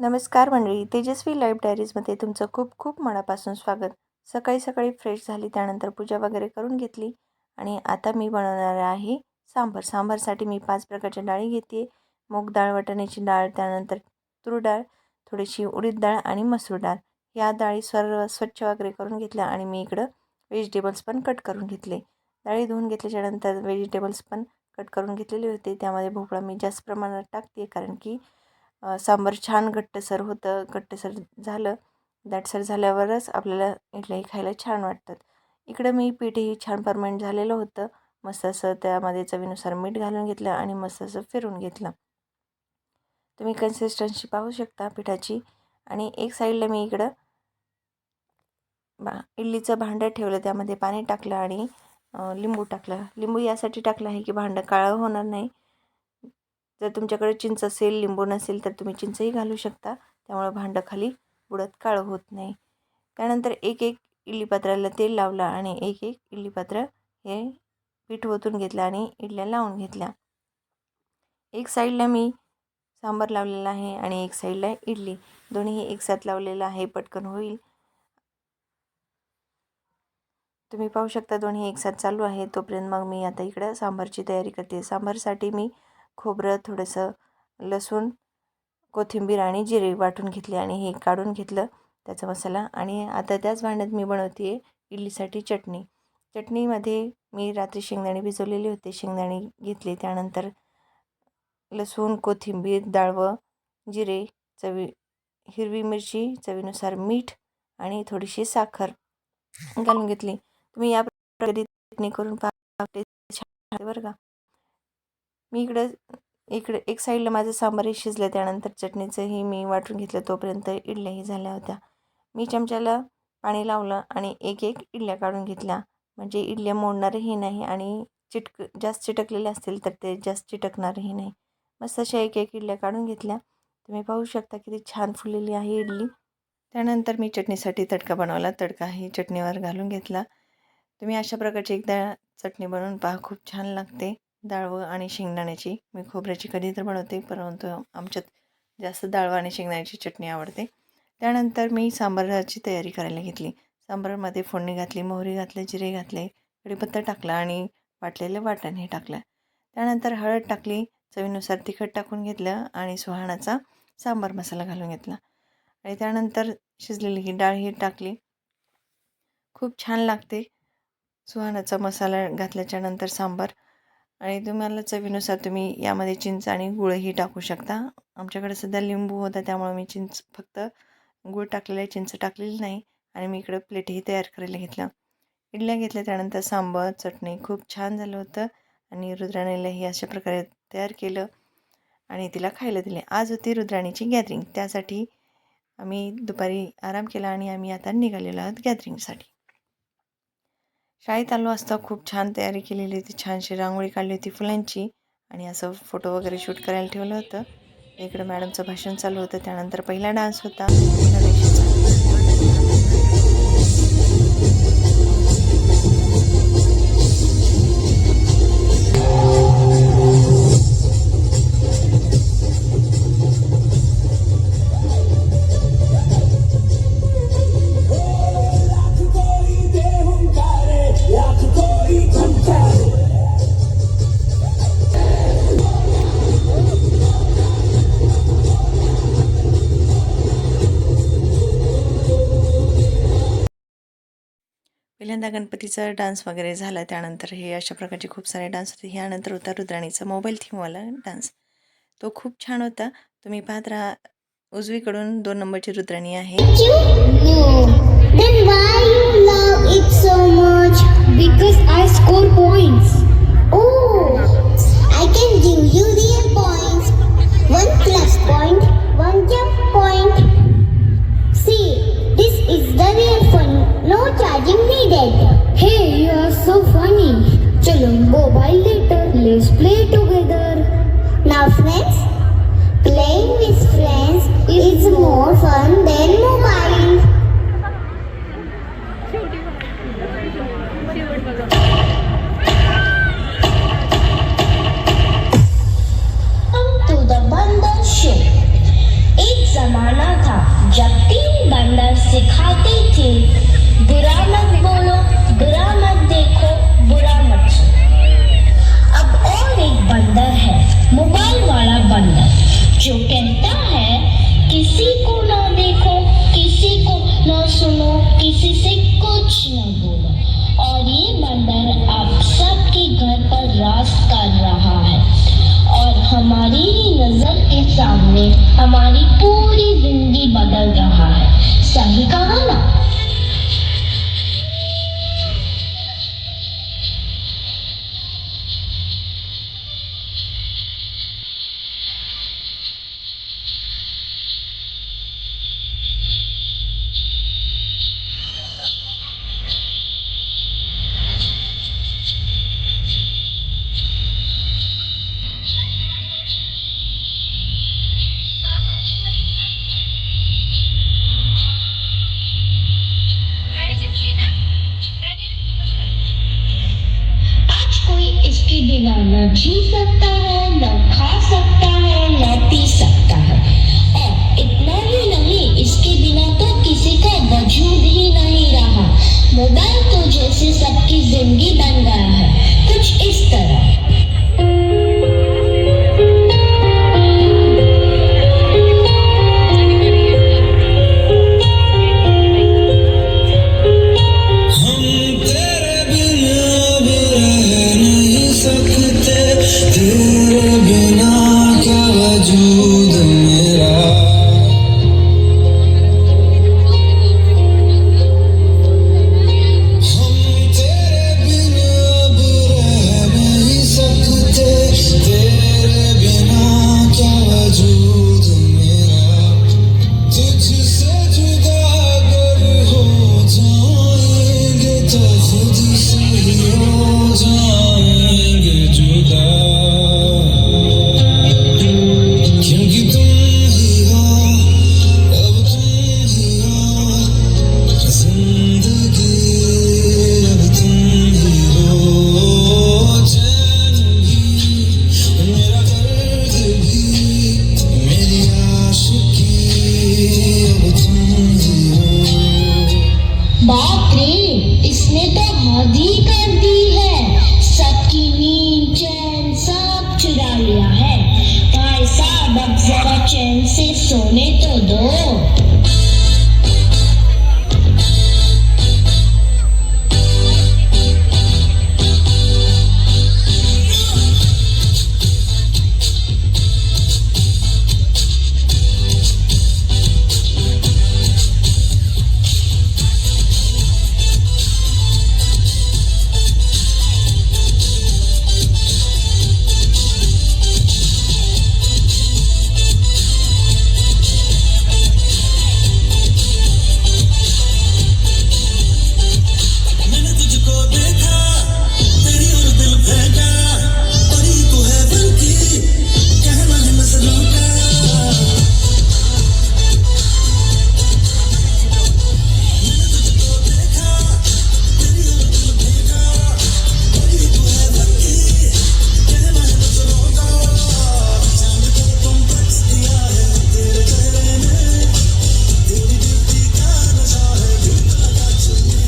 नमस्कार मंडळी, तेजस्वी लाईफ डायरीजमध्ये तुमचं खूप खूप मनापासून स्वागत. सकाळी सकाळी फ्रेश झाली, त्यानंतर पूजा वगैरे करून घेतली आणि आता मी बनवणार आहे सांबार. सांबारसाठी मी 5 प्रकारच्या डाळी घेते. मूग डाळ, वाटाण्याची डाळ, त्यानंतर तूर डाळ, थोडीशी उडीद डाळ आणि मसूर डाळ. या डाळी सर्व स्वच्छ वगैरे करून घेतल्या आणि मी इकडं व्हेजिटेबल्स पण कट करून घेतले. डाळी धुवून घेतल्याच्यानंतर व्हेजिटेबल्स पण कट करून घेतलेले होते. त्यामध्ये भोपळा मी जास्त प्रमाणात टाकते, कारण की सांबार छान घट्टसर होतं. घट्टसर झालं, दाटसर झाल्यावरच आपल्याला इडली खायला छान वाटतात. इकडं मी पीठही छान फर्मेंट झालेलं होतं. मस्त असं त्यामध्ये चवीनुसार मीठ घालून घेतलं आणि मस्त असं फिरून घेतलं. तुम्ही कन्सिस्टन्सी पाहू शकता पिठाची. आणि एक साईडला मी इकडं इडलीचं भांडं ठेवलं, त्यामध्ये पाणी टाकलं आणि लिंबू टाकलं. लिंबू यासाठी टाकलं आहे की भांडं काळं होणार नाही. जर तुमच्याकडे चिंच असेल, लिंबू नसेल तर तुम्ही चिंचही घालू शकता, त्यामुळे भांडं खाली बुडत काळं होत नाही. त्यानंतर एक एक इडली पात्राला तेल लावलं आणि एक एक इडली पात्र हे पीठ ओतून घेतलं आणि इडल्या लावून घेतल्या. एक साईडला मी सांबार लावलेला आहे आणि एक साईडला इडली. दोन्हीही एकसाथ लावलेलं आहे, पटकन होईल. तुम्ही पाहू शकता दोन्ही एकसाथ चालू आहे. तोपर्यंत मग मी आता इकडं सांबारची तयारी करते. सांबारसाठी मी खोबरं, थोडंसं लसूण, कोथिंबीर आणि जिरे वाटून घेतले आणि हे काढून घेतलं त्याचा मसाला. आणि आता त्याच भांड्यात मी बनवते आहे इडलीसाठी चटणी. चटणीमध्ये मी रात्री शेंगदाणे भिजवलेले होते, शेंगदाणे घेतले. त्यानंतर लसूण, कोथिंबीर, डाळवं, जिरे, हिरवी मिरची, चवीनुसार मीठ आणि थोडीशी साखर घालून घेतली. तुम्ही या प्रकारे चटणी करून पहा, छान बरं का. मी इकडे एक साईडला माझं सांबारही शिजलं, त्यानंतर चटणीचंही मी वाटून घेतलं. तोपर्यंत इडल्याही झाल्या होत्या. मी चमच्याला पाणी लावलं आणि एक एक इडल्या काढून घेतल्या, म्हणजे इडल्या मोडणारही नाही आणि जास्त चिटकलेले असतील तर ते जास्त चिटकणारही नाही. मस्त अशा एक एक इडल्या काढून घेतल्या. तुम्ही पाहू शकता किती छान फुललेली आहे इडली. त्यानंतर मी चटणीसाठी तडका बनवला. तडका ही चटणीवर घालून घेतला. तुम्ही अशा प्रकारची एकदा चटणी बनवून पहा, खूप छान लागते. डाळवं आणि शेंगदाण्याची. मी खोबऱ्याची कधी तर बनवते, परंतु आमच्यात जास्त डाळवं आणि शेंगदाण्याची चटणी आवडते. त्यानंतर मी सांबाराची तयारी करायला घेतली. सांबारामध्ये फोडणी घातली, मोहरी घातले, जिरे घातले, कढीपत्ता टाकला आणि वाटलेलं वाटण हे टाकलं. त्यानंतर हळद टाकली, चवीनुसार तिखट टाकून घेतलं आणि सुहाणाचा सांबार मसाला घालून घेतला आणि त्यानंतर शिजलेली ही डाळ ही टाकली. खूप छान लागते सुहाणाचा मसाला घातल्याच्यानंतर सांबार. आणि तुम्हाला चवीनुसार तुम्ही यामध्ये चिंच आणि गुळही टाकू शकता. आमच्याकडे सध्या लिंबू होता, त्यामुळे मी फक्त गूळ टाकलेला आहे, चिंच टाकलेली नाही. आणि मी इकडं प्लेटही तयार करायला घेतलं. इडल्या घेतल्या, त्यानंतर सांबार, चटणी खूप छान झालं होतं. आणि रुद्राणीलाही अशा प्रकारे तयार केलं आणि तिला खायला दिले. आज होती रुद्राणीची गॅदरिंग, त्यासाठी आम्ही दुपारी आराम केला आणि आम्ही आता निघालेलो आहोत गॅदरिंगसाठी. शाळेत आलो असता खूप छान तयारी केलेली होती, छानशी रांगोळी काढली होती फुलांची आणि असं फोटो वगैरे शूट करायला ठेवलं होतं. इकडं मॅडमचं भाषण चालू होतं. त्यानंतर पहिला डान्स होता. पहिल्यांदा गणपतीचा डान्स वगैरे झाला. त्यानंतर हे अशा प्रकारचे खूप सारे डान्स होते. ह्यानंतर होता रुद्राणीचा मोबाईल थीमवाला डान्स. तो खूप छान होता. तुम्ही पाहत राहा. उजवीकडून 2 नंबरची रुद्राणी आहे. Then why you love it so much? Because I score points. Oh, I can give you real points. 1 plus point, 1 jump point. See, this is the real fun. No charging needed. Hey, you are so funny. Chalo, mobile later. Let's play together. Now friends, playing with friends is more fun than mobile. To the bundle ship. सिखाते थे, बुरा मत बोलो, बुरा मत देखो, बुरा मत सुनो। अब और एक बंदर है, मोबाइल वाला बंदर, जो कहता है किसी को ना देखो, किसी को ना सुनो, किसी से कुछ ना बोलो। और ये बंदर अब सबके घर पर राज कर रहा है और हमारी ही नजर के सामने हमारी पूरी जिंदगी बदल रहा है। सही कहा ना? आज कोई इसके बिना न जी सकता है, न खा सकता है, न पी सकता है। और इतना ही नहीं, इसके बिना तो किसी का वजूद ही नहीं रहा। मोबाइल तो जैसे सबकी जिंदगी बन गया है, कुछ इस तरह। हम तेरे बिना अब रह नहीं सकते, तेरे बिना क्या वजूद मेरा। हम तेरे बिना अब रह नहीं सकते, तेरे बिना क्या वजूद मेरा। तुझसे जुदा अगर हो जाएंगे तो खुद से ही हो जाएंगे जुदा, क्योंकि तुम ही हो, अब तुम ही हो जिंदगी, अब तुम ही हो चैन भी, मेरा दर्द भी, मेरी आशिकी, अब तुम ही हो। बाप रे, इसने तो हद ही कर दी है। सबकी नींद चैन सब चुरा लिया है। भाई साहब, अब जरा चैन से सोने तो दो। मैंने तुझको देखा, तेरी ओर दिल फेंका, परी तू है बनकी, कहना है नजरों का। मैंने तुझको देखा, तेरी ओर दिल फेंका, परी तू है बनकी, कहना है नजरों का। चांद को कॉम्प्लेक्स दिया है तेरे चेहरे ने, तेरी ब्यूटी का नशा है दिल लगा चुके।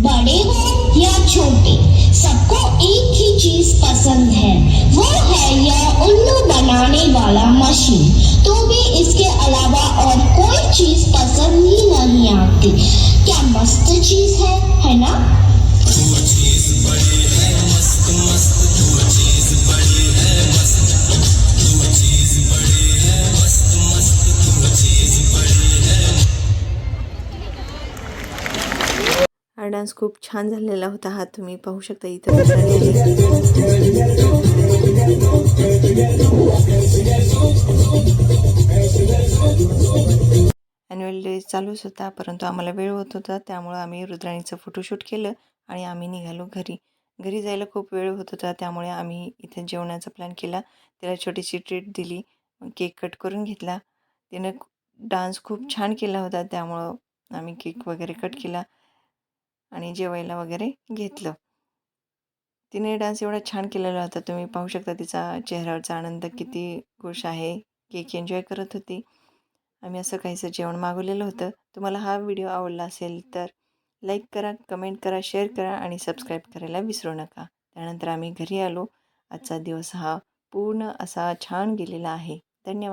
बड़े हो या छोटे, सबको एक ही चीज पसंद है, वो है यह उल्लू बनाने वाला मशीन। तो भी इसके अलावा और कोई चीज पसंद ही नहीं आती। क्या मस्त चीज है ना? हा डान्स खूप छान झालेला होता. हा तुम्ही पाहू शकता इथं मित्रांनी ॲन्युअल डे चालूच होता, परंतु आम्हाला वेळ होत होता, त्यामुळं आम्ही रुद्राणीचं फोटोशूट केलं आणि आम्ही निघालो घरी. घरी जायला खूप वेळ होत होता, त्यामुळे आम्ही इथे जेवणाचा प्लॅन केला. तिला छोटीशी ट्रीट दिली, केक कट करून घेतला. तिनं डान्स खूप छान केला होता, त्यामुळं आम्ही केक वगैरे कट केला आणि जेवायला वगैरे घेतलं. तिने डान्स एवढा छान केलेला होता, तुम्ही पाहू शकता तिचा चेहऱ्यावरचा आनंद किती खुश आहे. केक एन्जॉय करत होती. आम्ही असं काहीसं जेवण मागवलेलं होतं. तुम्हाला हा व्हिडिओ आवडला असेल तर लाईक करा, कमेंट करा, शेअर करा आणि सबस्क्राईब करायला विसरू नका. त्यानंतर आम्ही घरी आलो. आजचा दिवस हा पूर्ण असा छान गेलेला आहे. धन्यवाद.